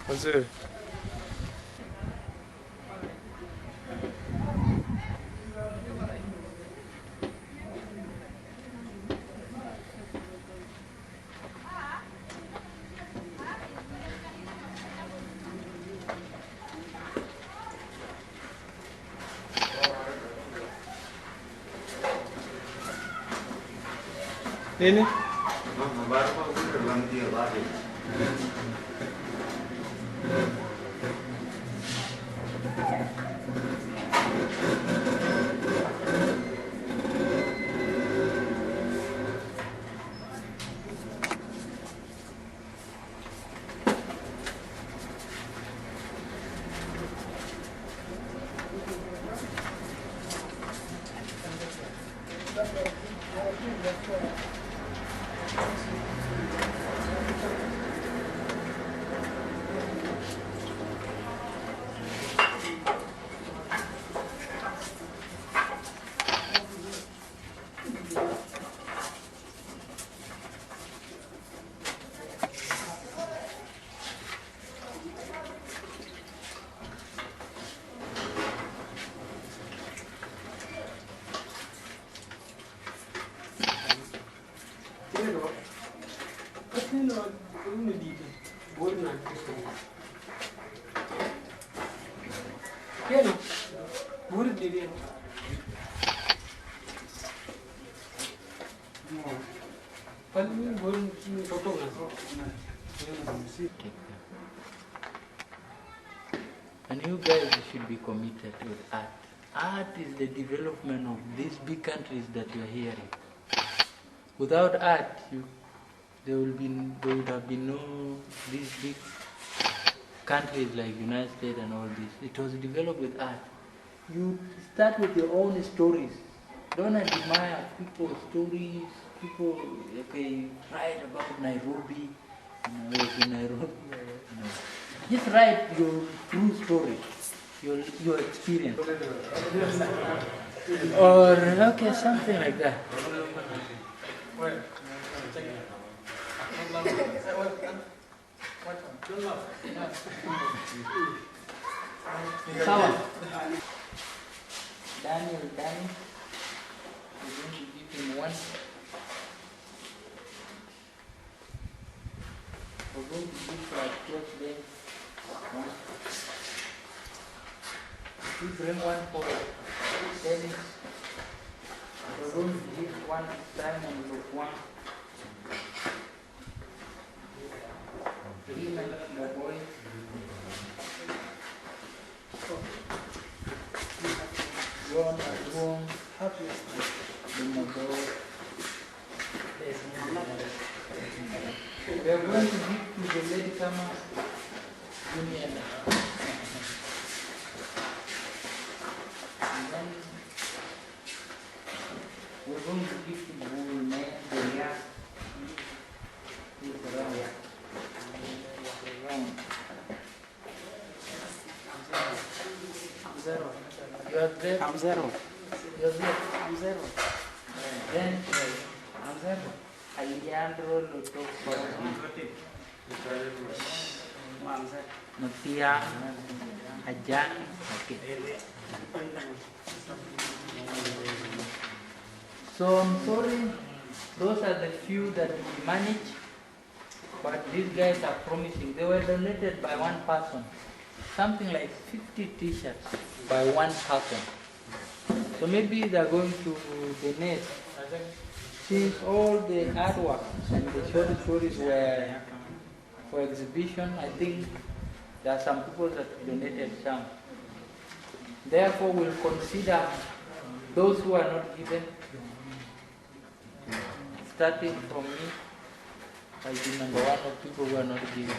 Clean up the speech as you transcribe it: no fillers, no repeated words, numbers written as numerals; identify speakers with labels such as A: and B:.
A: Wazee. Nini?
B: And you guys should be committed with art. Art is the development of these big countries that you are hearing. Without art, there would have been no these big countries like United States and all this. It was developed with art. You start with your own stories. Don't admire people's stories. People write about Nairobi. I was in Nairobi. Just write your true story, your experience. Or something like that. Danny, we're going to give him one. We're going to give our close day one. We bring one for Dennis. We're going to give one time and look one. Him and the boy. John at home. Happy. We are going to give to the lady Kama Union. And then we're going to give to the Joseph?
C: I'm zero.
B: Joseph?
C: I'm zero.
B: Then,
C: I'm zero.
B: Alejandro Lotoko.
C: I'm zero.
B: Mutia. Ajan. Okay. So I'm sorry, those are the few that we manage, but these guys are promising. They were donated by one person, something like 50 t-shirts by one person. So maybe they're going to donate. Since all the artwork and the short stories were for exhibition, I think there are some people that donated some. Therefore, we'll consider those who are not given, starting from me, I be number one of people who are not given.